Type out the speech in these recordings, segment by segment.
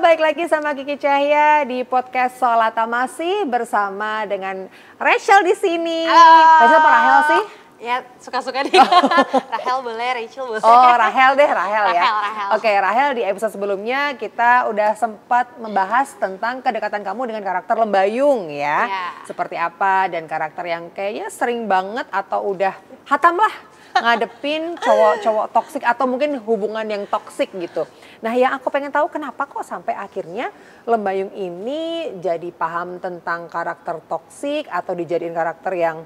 balik lagi sama Kiki Cahya di podcast Solata masih bersama dengan Rachel di sini. Rachel apa Rahel sih? Ya suka-suka deh. Rahel boleh, Rachel boleh. Oh Rahel deh, Rahel ya. Rahel. Oke Rahel, di episode sebelumnya kita udah sempat membahas tentang kedekatan kamu dengan karakter Lembayung ya. Seperti apa dan karakter yang kayaknya sering banget atau udah hatam lah ngadepin cowok-cowok toksik atau mungkin hubungan yang toksik gitu. Nah yang aku pengen tahu kenapa kok sampai akhirnya Lembayung ini jadi paham tentang karakter toksik atau dijadiin karakter yang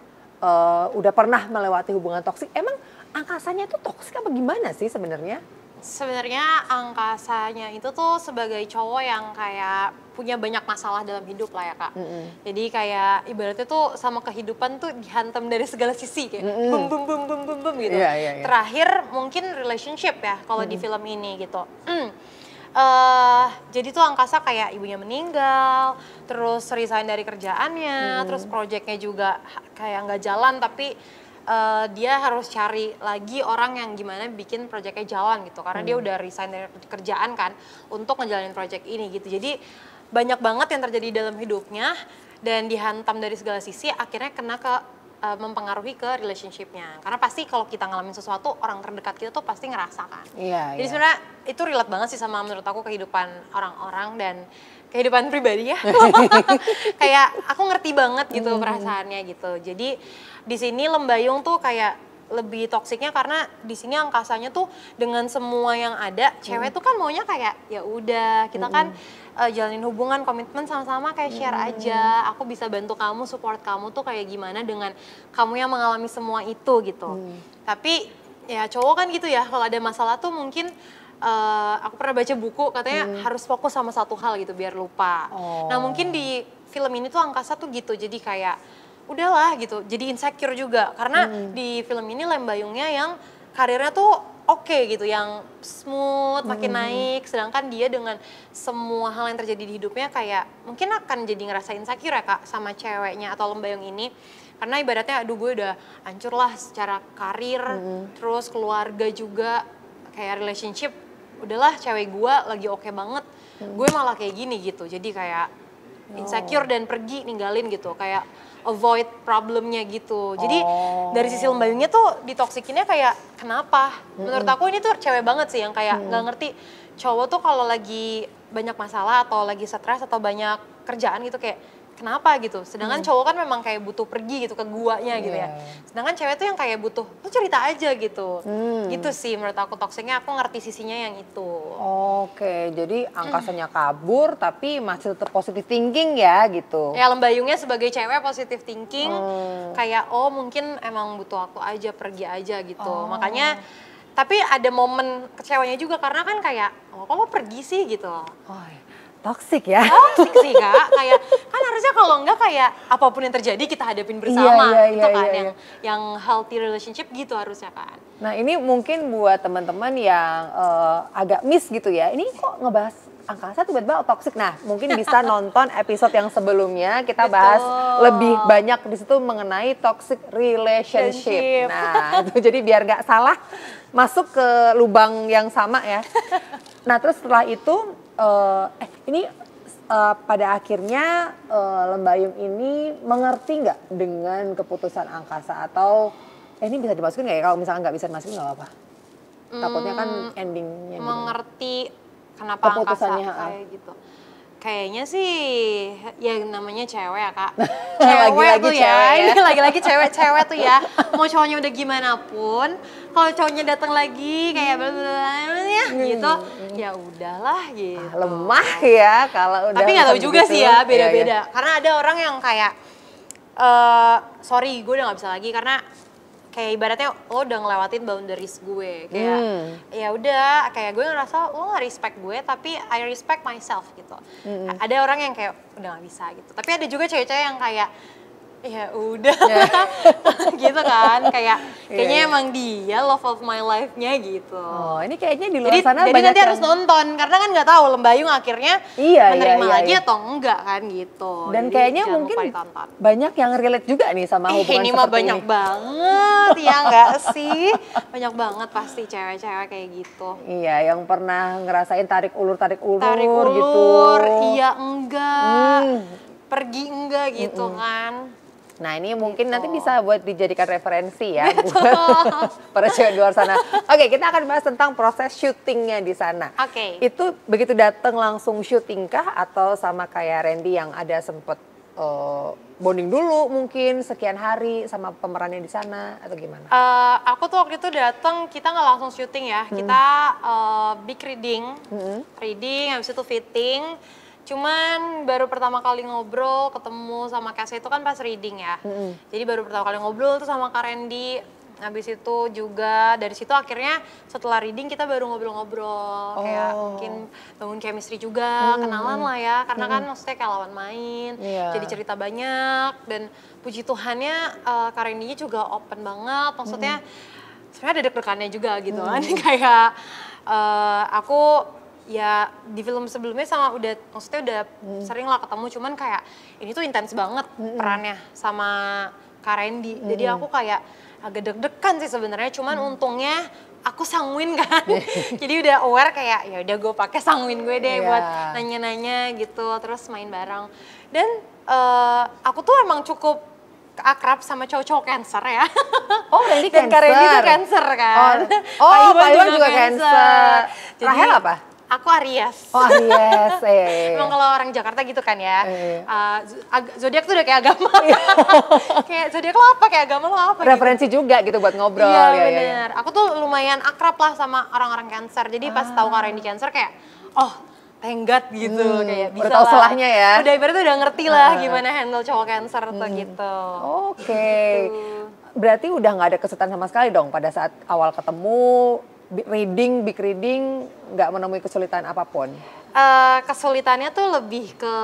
udah pernah melewati hubungan toksik. Emang angkasanya itu toksik apa gimana sih sebenarnya? Sebenarnya angkasanya itu tuh sebagai cowok yang kayak punya banyak masalah dalam hidup lah ya Kak. Jadi kayak ibaratnya tuh sama kehidupan tuh dihantam dari segala sisi kayak bum bum bum bum bum bum gitu. Terakhir mungkin relationship ya kalau di film ini gitu. Jadi tuh angkasa kayak ibunya meninggal, terus resign dari kerjaannya, terus proyeknya juga kayak nggak jalan tapi dia harus cari lagi orang yang gimana bikin proyeknya jalan gitu karena dia udah resign dari kerjaan kan untuk ngejalanin proyek ini gitu. Jadi banyak banget yang terjadi dalam hidupnya dan dihantam dari segala sisi akhirnya kena ke mempengaruhi ke relationship-nya. Karena pasti kalau kita ngalamin sesuatu, orang terdekat kita tuh pasti ngerasakan. Jadi sebenarnya itu relate banget sih sama menurut aku kehidupan orang-orang dan kehidupan pribadi ya. Kayak aku ngerti banget gitu perasaannya gitu. Jadi di sini Lembayung tuh kayak lebih toksiknya karena di sini angkasanya tuh dengan semua yang ada, cewek tuh kan maunya kayak ya udah kita kan jalanin hubungan komitmen sama-sama kayak share aja, aku bisa bantu kamu, support kamu tuh kayak gimana dengan kamu yang mengalami semua itu gitu. Tapi ya cowok kan gitu ya, kalau ada masalah tuh mungkin aku pernah baca buku katanya harus fokus sama satu hal gitu biar lupa. Nah mungkin di film ini tuh angkasa tuh gitu, jadi kayak udahlah gitu, jadi insecure juga karena di film ini Lembayungnya yang karirnya tuh oke gitu, yang smooth makin naik, sedangkan dia dengan semua hal yang terjadi di hidupnya kayak mungkin akan jadi ngerasa insecure ya Kak sama ceweknya atau Lembayung ini karena ibaratnya aduh gue udah hancur lah secara karir, terus keluarga juga kayak relationship, udahlah cewek gue lagi oke banget, gue malah kayak gini gitu, jadi kayak insecure dan pergi ninggalin gitu, kayak avoid problemnya gitu. Jadi dari sisi Lembayungnya tuh ditoksikinnya kayak kenapa? Menurut aku ini tuh cewek banget sih yang kayak nggak ngerti cowok tuh kalau lagi banyak masalah atau lagi stres atau banyak kerjaan gitu kayak kenapa gitu. Sedangkan cowok kan memang kayak butuh pergi gitu ke guanya gitu ya. Sedangkan cewek tuh yang kayak butuh lu cerita aja gitu. Gitu sih menurut aku toksiknya, aku ngerti sisinya yang itu. Oke, jadi angkasanya kabur tapi masih tetap positive thinking ya gitu. Ya Lembayungnya sebagai cewek positive thinking kayak oh mungkin emang butuh aku aja, pergi aja gitu. Makanya tapi ada momen kecewanya juga karena kan kayak oh kok lo pergi sih gitu. Toksik ya? Toksik sih Kak, kayak kan harusnya kalau enggak kayak apapun yang terjadi kita hadapin bersama gitu kan. Yang healthy relationship gitu harusnya kan. Nah ini mungkin buat teman-teman yang agak miss gitu ya, ini kok ngebahas angkasa tiba-tiba toksik. Nah mungkin bisa nonton episode yang sebelumnya kita bahas lebih banyak di situ mengenai toxic relationship. Nah itu jadi biar nggak salah masuk ke lubang yang sama ya. Nah terus setelah itu ini pada akhirnya Lembayung ini mengerti nggak dengan keputusan angkasa atau ini bisa dimasukin nggak ya? Kalau misalnya nggak bisa dimasukin nggak apa-apa. Takutnya kan endingnya mengerti kenapa angkasa kayak gitu. Kayaknya sih ya namanya cewek ya Kak. Cewek tuh ya, ini lagi-lagi cewek tuh ya. Mau cowoknya udah gimana pun, kalau cowoknya datang lagi kayak ya gitu, ya udahlah gitu. Lemah ya kalau udah. Tapi nggak tahu juga sih ya, beda-beda. Karena ada orang yang kayak, sorry gue udah nggak bisa lagi karena kayak ibaratnya lo udah ngelewatin boundaries gue, kayak ya udah kayak gue ngerasa lo gak respect gue tapi I respect myself gitu. Ada orang yang kayak udah gak bisa gitu, tapi ada juga cewek-cewek yang kayak ya udah gitu kan, kayaknya emang dia love of my life-nya gitu. Oh, ini kayaknya di luar sana jadi banyak nanti harus nonton karena kan nggak tahu Lembayung akhirnya menerima lagi atau enggak kan gitu. Dan jadi kayaknya mungkin banyak yang relate juga nih sama hubungan ini seperti mah banyak banget ya enggak sih? Banyak banget pasti cewek-cewek kayak gitu. Iya, yang pernah ngerasain tarik ulur gitu. Iya enggak. Pergi enggak gitu kan. Nah ini mungkin nanti bisa buat dijadikan referensi ya buat para cewek di luar sana. Oke, kita akan bahas tentang proses syutingnya di sana. Oke. Itu begitu datang langsung syuting kah atau sama kayak Randy yang ada sempet bonding dulu mungkin sekian hari sama pemerannya di sana atau gimana? Aku tuh waktu itu datang kita nggak langsung syuting ya, kita big reading, habis itu fitting. Cuman baru pertama kali ngobrol, ketemu sama Casey itu kan pas reading ya. Jadi baru pertama kali ngobrol tuh sama Kak Randy. Habis itu juga dari situ akhirnya setelah reading kita baru ngobrol-ngobrol. Kayak mungkin bangun chemistry juga, kenalan lah ya. Karena kan maksudnya kayak lawan main, jadi cerita banyak. Dan puji Tuhannya Kak Randy-nya juga open banget. Maksudnya sebenarnya ada deg-degannya juga gitu kan. Kayak aku ya di film sebelumnya maksudnya udah sering lah ketemu, cuman kayak ini tuh intens banget perannya sama Kak Randy. Jadi aku kayak agak deg-degan sih sebenarnya, cuman untungnya aku sanguin kan. Jadi udah aware kayak ya udah gue pakai sanguin gue deh buat nanya-nanya gitu, terus main bareng. Dan aku tuh emang cukup akrab sama cowok-cowok Cancer ya. Oh, Randy dan Cancer. Kak Randy tuh Cancer kan. Pak Iwan juga Cancer. Jadi, Rahel apa? Aku Aries. Oh Aries, Emang kalau orang Jakarta gitu kan ya. Zodiak tuh udah kayak agama. Kayak zodiak lo apa, kayak agama lo apa. Referensi gitu juga gitu buat ngobrol. Iya bener. Aku tuh lumayan akrab lah sama orang-orang Cancer. Jadi pas tahu Kak Randy Cancer kayak, oh tenggat gitu. Kayak bisa udah tahu selahnya ya. Udah ibaratnya udah ngerti lah gimana handle cowok Cancer tuh gitu. Oke. Berarti udah gak ada kesulitan sama sekali dong pada saat awal ketemu, big reading, nggak menemui kesulitan apapun? Kesulitannya tuh lebih ke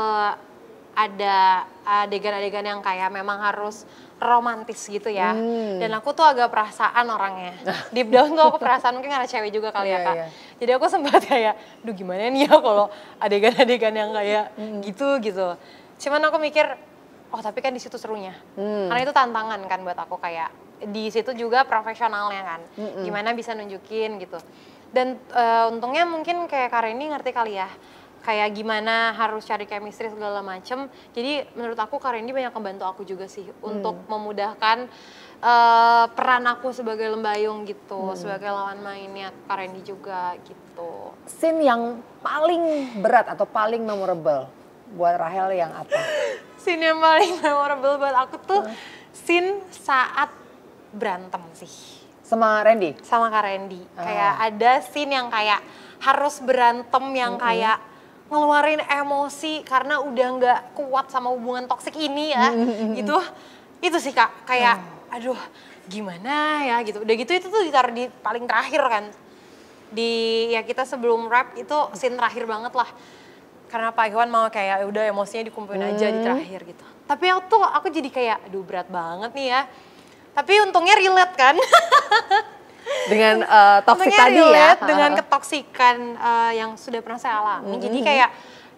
ada adegan-adegan yang kayak memang harus romantis gitu ya. Dan aku tuh agak perasaan orangnya. Deep down tuh aku perasaan, mungkin karena cewek juga kali ya Kak. Jadi aku sempat kayak, duh gimana nih ya kalau adegan-adegan yang kayak gitu. Cuman aku mikir, oh tapi kan di situ serunya. Karena itu tantangan kan buat aku, kayak di situ juga profesionalnya kan. Gimana bisa nunjukin gitu. Dan untungnya mungkin kayak Kak Randy ngerti kali ya. Kayak gimana harus cari chemistry segala macem. Jadi menurut aku Kak Randy banyak membantu aku juga sih. Untuk memudahkan peran aku sebagai Lembayung gitu. Sebagai lawan mainnya Kak Randy juga gitu. Scene yang paling berat atau paling memorable buat Rahel yang apa? Scene yang paling memorable buat aku tuh scene saat berantem sih. Sama Randy? Sama Kak Randy. Kayak ada scene yang kayak harus berantem yang kayak ngeluarin emosi karena udah nggak kuat sama hubungan toksik ini ya. Gitu. Itu sih Kak, kayak aduh gimana ya gitu. Udah gitu itu tuh ditaruh di paling terakhir kan. Ya kita sebelum rap itu scene terakhir banget lah. Karena Pak Iwan mau kayak udah emosinya dikumpulin aja di terakhir gitu. Tapi aku jadi kayak aduh berat banget nih ya. Tapi untungnya relate kan. Dengan toksik tadi ya. Dengan ketoksikan yang sudah pernah saya alami. Jadi kayak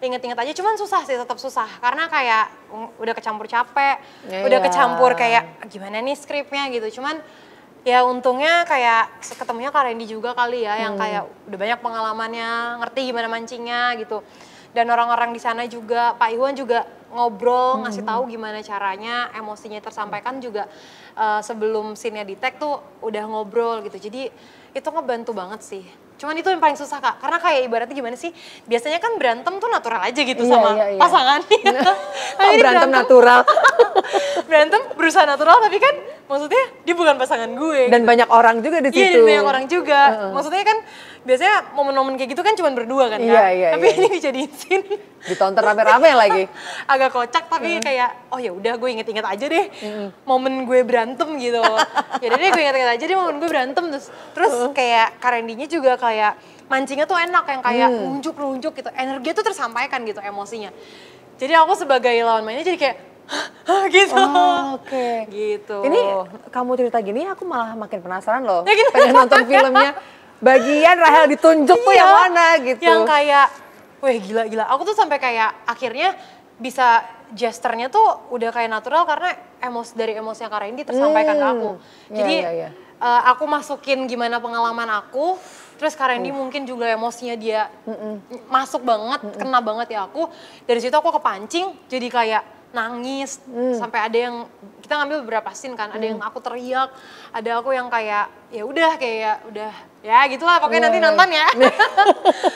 inget-inget aja, cuman susah sih, tetap susah. Karena kayak udah kecampur capek, udah kecampur kayak gimana nih skripnya gitu. Cuman ya untungnya kayak ketemunya Kak Randy juga kali ya, yang kayak udah banyak pengalamannya, ngerti gimana mancingnya gitu. Dan orang-orang di sana juga, Pak Iwan juga ngobrol, ngasih tahu gimana caranya, emosinya tersampaikan juga sebelum scene-nya di-tag tuh udah ngobrol gitu. Jadi itu ngebantu banget sih. Cuman itu yang paling susah Kak, karena kayak ibaratnya gimana sih, biasanya kan berantem tuh natural aja gitu sama pasangan. Berantem natural. Berantem berusaha natural, tapi kan maksudnya dia bukan pasangan gue. Dan gitu. Banyak orang juga di situ. Iya, dan banyak orang juga. Maksudnya kan biasanya momen-momen kayak gitu kan cuma berdua kan Kak. Tapi ini dijadiin scene. Ditonton rame-rame lagi. Agak kocak tapi kayak oh ya udah gue inget-inget aja deh momen gue berantem gitu. Ya udah deh gue inget-inget aja deh momen gue berantem terus kayak Kak Randy-nya juga kayak mancingnya tuh enak yang kayak nunjuk gitu. Energinya tuh tersampaikan gitu emosinya. Jadi aku sebagai lawan mainnya jadi kayak gitu. Oh, oke. Gitu. Ini kamu cerita gini aku malah makin penasaran loh. Ya, gimana? Pengen nonton filmnya. Bagian Rahel ditunjuk tuh yang mana gitu. Yang kayak, weh gila-gila. Aku tuh sampai kayak akhirnya bisa gesturnya tuh udah kayak natural karena dari emosinya Kak Randy tersampaikan ke aku. Jadi aku masukin gimana pengalaman aku, terus Kak Randy mungkin juga emosinya dia masuk banget, kena banget ya aku. Dari situ aku kepancing jadi kayak nangis, sampai ada yang, kita ngambil beberapa scene kan, ada yang aku teriak, ada aku yang kayak ya udah ya gitulah pokoknya nanti nonton ya.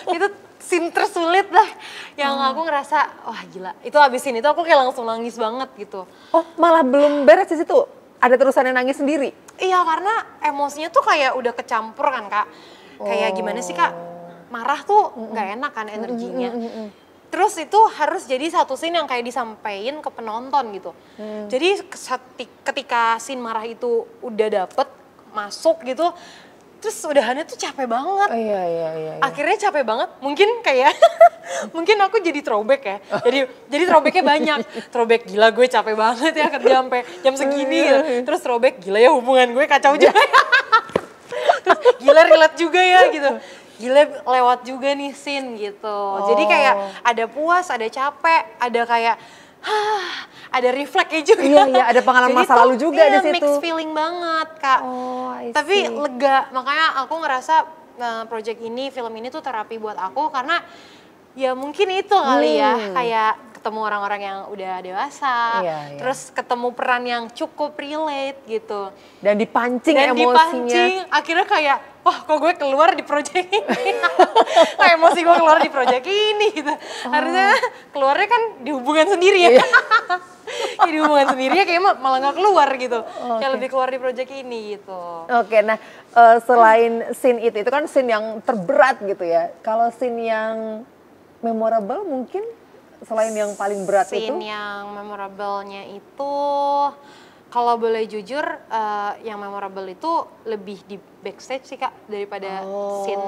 Itu scene tersulit lah yang aku ngerasa wah gila. Itu abis ini tuh aku kayak langsung nangis banget gitu. Oh malah belum beres di situ? Ada terusannya nangis sendiri? Iya karena emosinya tuh kayak udah kecampur kan Kak. Kayak gimana sih Kak, marah tuh nggak enak kan energinya. Terus itu harus jadi satu scene yang kayak disampaikan ke penonton gitu. Jadi ketika scene marah itu udah dapet, masuk gitu, terus udahannya tuh capek banget. Iya. Akhirnya capek banget, mungkin kayak, mungkin aku jadi throwback ya. Jadi throwbacknya banyak. Throwback gila gue capek banget ya kerja sampai jam segini gitu. Terus throwback gila ya hubungan gue kacau juga. Terus gila relate juga ya gitu. Gila lewat juga nih scene gitu. Jadi kayak ada puas, ada capek, ada kayak ada refleksnya juga. Iya, ada pengalaman masa lalu juga di situ. Mixed feeling banget Kak. Tapi lega, makanya aku ngerasa project ini, film ini tuh terapi buat aku karena ya mungkin itu kali ya, kayak ketemu orang-orang yang udah dewasa, terus ketemu peran yang cukup relate gitu. Dan dipancing emosinya. Akhirnya kayak, wah kok gue keluar di project ini. Kayak emosi gue keluar di project ini gitu. Harusnya keluarnya kan di hubungan sendiri ya. Ya di hubungan sendiri ya kayak malah gak keluar gitu. Kayak lebih keluar di project ini gitu. Oke, nah selain scene itu kan scene yang terberat gitu ya. Kalau scene yang memorable mungkin selain yang paling berat itu? Scene yang memorable-nya itu, kalau boleh jujur, yang memorable itu lebih di backstage sih Kak daripada scene.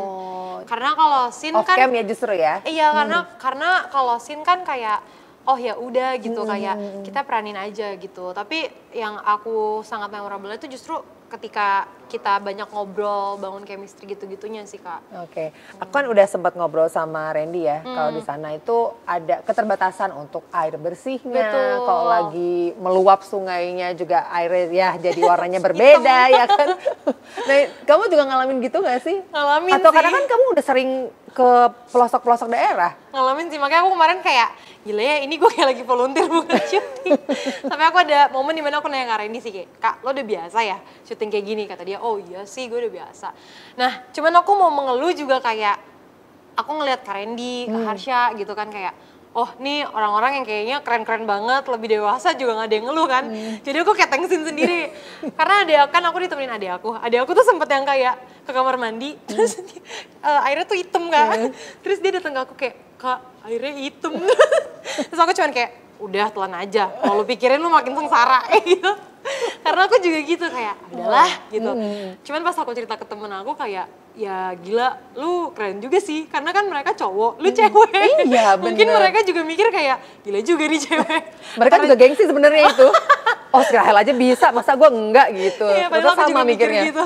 Karena kalau scene off cam ya justru ya? Iya, karena kalau scene kan kayak oh ya udah gitu kayak kita peranin aja gitu. Tapi yang aku sangat memorable itu justru ketika kita banyak ngobrol, bangun chemistry gitu-gitunya sih Kak. Oke, aku kan udah sempat ngobrol sama Randy ya. Kalau di sana itu ada keterbatasan untuk air bersihnya. Kalau lagi meluap sungainya juga airnya ya jadi warnanya berbeda ya kan. Nah, kamu juga ngalamin gitu gak sih? Ngalamin atau sih. Karena kan kamu udah sering ke pelosok-pelosok daerah. Ngalamin sih, makanya aku kemarin kayak gila ya ini gue kayak lagi volunteer bukan syuting. Tapi aku ada momen dimana aku nanya Kak Randy sih kayak, Kak lo udah biasa ya syuting kayak gini? Kata dia, oh iya sih gue udah biasa. Nah cuman aku mau mengeluh juga kayak, aku ngeliat Kak Randy, Kak Harsha gitu kan kayak, oh nih orang-orang yang kayaknya keren-keren banget, lebih dewasa juga gak ada yang ngeluh kan. Jadi aku kayak tengsin sendiri. Karena aku ditemenin adik aku tuh sempet yang kayak ke kamar mandi, terus airnya tuh hitam kan. Terus dia datang ke aku kayak, Kak airnya hitam. Terus aku cuman kayak, udah telan aja, kalau lu pikirin lu makin sengsara gitu. Karena aku juga gitu kayak, udahlah gitu. Cuman pas aku cerita ke temen aku kayak, ya gila lu keren juga sih. Karena kan mereka cowok, lu cewek. Iya bener. Mungkin mereka juga mikir kayak, gila juga nih cewek. Mereka juga gengsi sebenarnya itu. Oh si Rahel aja bisa, masa gue enggak gitu. Iya padahal aku juga mikir mikirnya. gitu.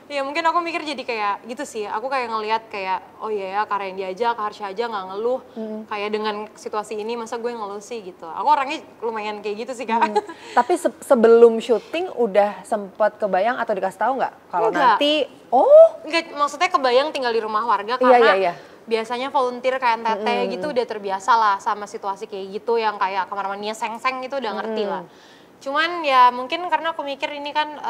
Iya mungkin aku mikir jadi kayak gitu sih. Aku kayak ngelihat kayak, oh iya ya Kak Randy aja, Kak Harsha aja gak ngeluh. Kayak dengan situasi ini masa gue ngeluh sih gitu. Aku orangnya lumayan kayak gitu sih Kak. Tapi sebelum syuting udah sempat kebayang atau dikasih tahu nggak? Kalau nanti, Enggak, maksudnya kebayang tinggal di rumah warga karena iya. biasanya volunteer kayak NTT gitu udah terbiasa lah sama situasi kayak gitu yang kayak kamar mandinya seng-seng gitu udah ngerti lah. Cuman ya mungkin karena aku mikir ini kan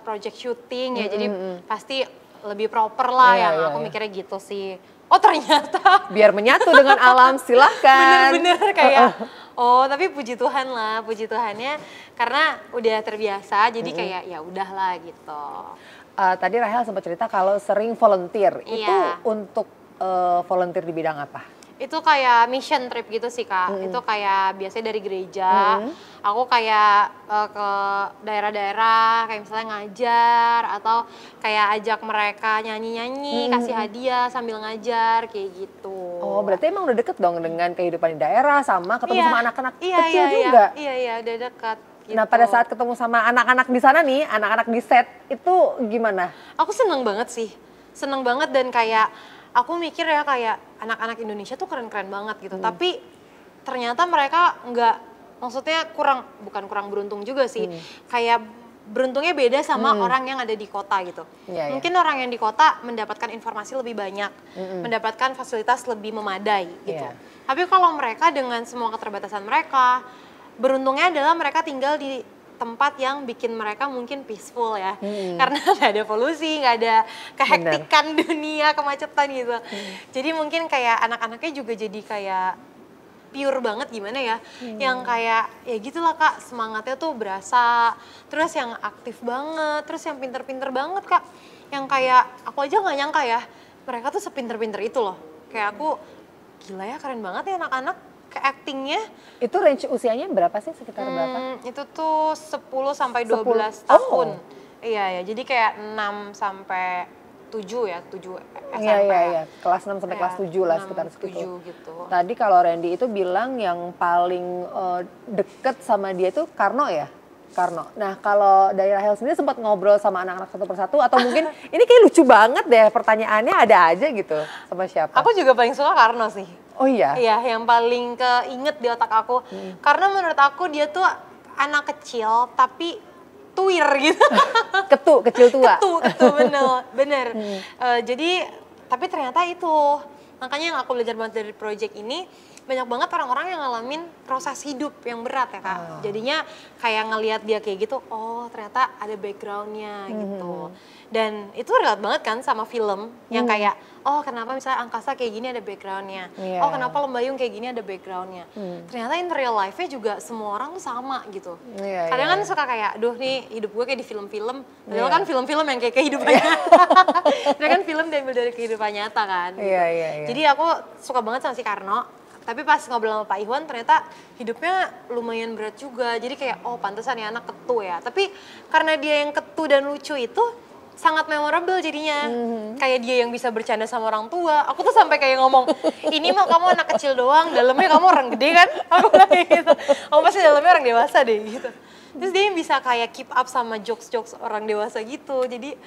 project syuting ya jadi pasti lebih proper lah yang aku mikirnya gitu sih. Oh ternyata. Biar menyatu dengan alam silahkan. Bener-bener kayak oh tapi puji Tuhan lah, puji Tuhannya karena udah terbiasa jadi kayak ya udahlah gitu. Tadi Rahel sempat cerita kalau sering volunteer, itu untuk volunteer di bidang apa? Itu kayak mission trip gitu sih Kak. Itu kayak biasanya dari gereja, aku kayak ke daerah-daerah kayak misalnya ngajar atau kayak ajak mereka nyanyi-nyanyi, kasih hadiah sambil ngajar kayak gitu. Oh, berarti emang udah deket dong dengan kehidupan di daerah sama ketemu Iya, sama anak-anak iya, kecil iya, juga. Iya, udah dekat. Gitu. Nah, pada saat ketemu sama anak-anak di sana nih, anak-anak di set itu gimana? Aku seneng banget sih, seneng banget dan kayak aku mikir ya kayak anak-anak Indonesia tuh keren-keren banget gitu. Tapi ternyata mereka nggak, maksudnya bukan kurang beruntung juga sih. Kayak beruntungnya beda sama orang yang ada di kota gitu. Mungkin orang yang di kota mendapatkan informasi lebih banyak, mendapatkan fasilitas lebih memadai gitu. Tapi kalau mereka dengan semua keterbatasan mereka, beruntungnya adalah mereka tinggal di tempat yang bikin mereka mungkin peaceful ya. Karena nggak ada polusi, nggak ada kehektikan dunia, kemacetan gitu. Jadi mungkin kayak anak-anaknya juga jadi kayak pure banget gimana ya. Yang kayak ya gitulah Kak, semangatnya tuh berasa. Terus yang aktif banget, terus yang pinter-pinter banget Kak. Yang kayak aku aja nggak nyangka ya, mereka tuh sepinter-pinter itu loh. Kayak aku, gila ya keren banget ya anak-anak. Ke actingnya. Itu range usianya berapa sih, sekitar berapa? Itu tuh 10 sampai 12 10. tahun. Oh. Iya ya, jadi kayak 6 sampai 7 ya, 7 SMP. Iya. Kelas 6 sampai kelas 7 lah, 6, sekitar segitu. 7 gitu. Tadi kalau Randy itu bilang yang paling deket sama dia itu Karno ya? Karno. Nah, kalau dari Rahel sendiri sempat ngobrol sama anak-anak satu persatu atau mungkin ini kayak lucu banget deh pertanyaannya, ada aja gitu sama siapa? Aku juga paling suka Karno sih. Oh iya? Iya, yang paling keinget di otak aku. Karena menurut aku dia tuh anak kecil tapi tuir gitu. Kecil tua. Ketu, bener. Jadi, tapi ternyata itu. Makanya yang aku belajar banget dari project ini, banyak banget orang-orang yang ngalamin proses hidup yang berat ya Kak. Jadinya kayak ngelihat dia kayak gitu, oh ternyata ada backgroundnya gitu. Dan itu relate banget kan sama film yang kayak, oh kenapa misalnya angkasa kayak gini ada backgroundnya. Oh kenapa lembayung kayak gini ada backgroundnya. Ternyata in real life-nya juga semua orang tuh sama gitu. Kadang kan suka kayak, aduh nih hidup gue kayak di film-film. Padahal kan film-film yang kayak kehidupan nyata. Padahal kan film diambil dari kehidupan nyata kan. Gitu. Jadi aku suka banget sama si Karno. Tapi pas ngobrol sama Pak Iwan ternyata hidupnya lumayan berat juga. Jadi kayak, oh pantesan ya anak ketu ya. Tapi karena dia yang ketu dan lucu itu sangat memorable jadinya. Kayak dia yang bisa bercanda sama orang tua. Aku tuh sampai kayak ngomong, ini mah kamu anak kecil doang, dalamnya kamu orang gede kan? Aku bilang gitu. Kamu pasti dalamnya orang dewasa deh gitu. Terus dia yang bisa kayak keep up sama jokes-jokes orang dewasa gitu. Jadi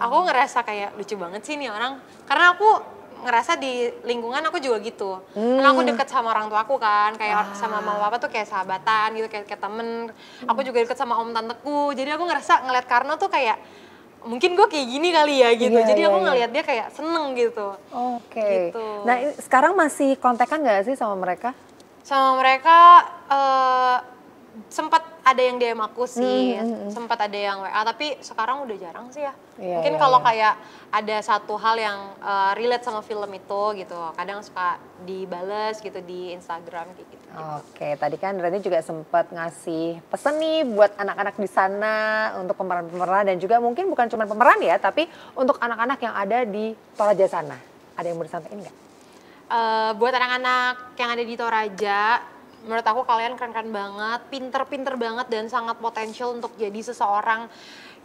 aku ngerasa kayak lucu banget sih nih orang. Karena aku ngerasa di lingkungan aku juga gitu. Karena aku deket sama orang tua aku kan, kayak sama mama papa tuh kayak sahabatan gitu, kayak temen. Aku juga deket sama om tanteku. Jadi aku ngerasa ngeliat Karno tuh kayak mungkin gue kayak gini kali ya gitu. Jadi aku ngeliat dia kayak seneng gitu. Oke. Gitu. Nah, sekarang masih kontekan gak sih sama mereka? Sama mereka sempat ada yang DM aku sih, sempat ada yang WA, tapi sekarang udah jarang sih ya. Mungkin kalau kayak ada satu hal yang relate sama film itu gitu, kadang suka dibales gitu di Instagram kayak gitu. Oke, tadi kan Rani juga sempat ngasih pesan nih buat anak-anak di sana untuk pemeran-pemeran dan juga mungkin bukan cuma pemeran ya, tapi untuk anak-anak yang ada di Toraja sana. Ada yang mau disampaikan nggak? Buat anak-anak yang ada di Toraja, menurut aku kalian keren-keren banget, pinter-pinter banget dan sangat potensial untuk jadi seseorang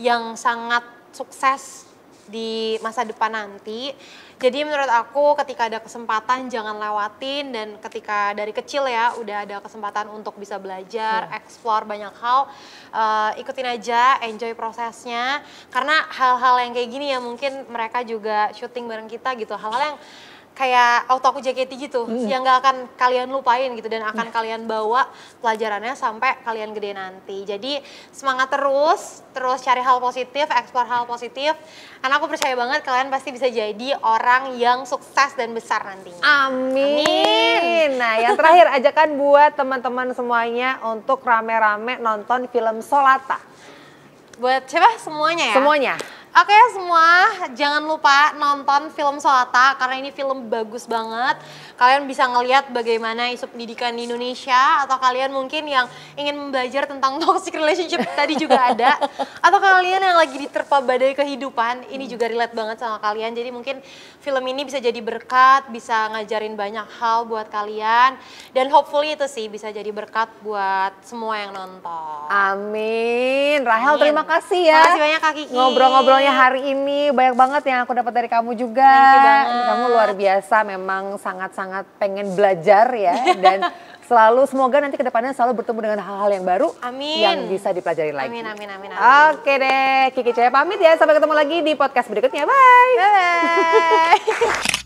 yang sangat sukses di masa depan nanti. Jadi menurut aku ketika ada kesempatan jangan lewatin, dan ketika dari kecil ya udah ada kesempatan untuk bisa belajar, explore banyak hal, ikutin aja, enjoy prosesnya. Karena hal-hal yang kayak gini ya mungkin mereka juga syuting bareng kita gitu, hal-hal yang kayak auto aku JKT gitu, yang gak akan kalian lupain gitu dan akan kalian bawa pelajarannya sampai kalian gede nanti. Jadi semangat terus cari hal positif, explore hal positif. Karena aku percaya banget kalian pasti bisa jadi orang yang sukses dan besar nantinya. Amin. Nah, yang terakhir ajakan buat teman-teman semuanya untuk rame-rame nonton film Solata. Buat siapa? Semuanya ya? Semuanya. Oke semua, jangan lupa nonton film Soata karena ini film bagus banget. Kalian bisa ngelihat bagaimana isu pendidikan di Indonesia, atau kalian mungkin yang ingin belajar tentang toxic relationship tadi juga ada, atau kalian yang lagi diterpa badai kehidupan, ini juga relate banget sama kalian. Jadi mungkin film ini bisa jadi berkat, bisa ngajarin banyak hal buat kalian, dan hopefully itu sih bisa jadi berkat buat semua yang nonton. Amin. Rahel, Amin. terima kasih ya. Makasih banyak Kak Kiki. Ngobrol-ngobrolnya hari ini banyak banget yang aku dapat dari kamu juga. Thank you banget. Kamu luar biasa, memang sangat-sangat pengen belajar ya. Dan selalu semoga nanti kedepannya selalu bertemu dengan hal-hal yang baru. Amin. Yang bisa dipelajari lagi. Amin, amin, amin, amin. Oke deh, Kiki Cahya pamit ya. Sampai ketemu lagi di podcast berikutnya. Bye. Bye.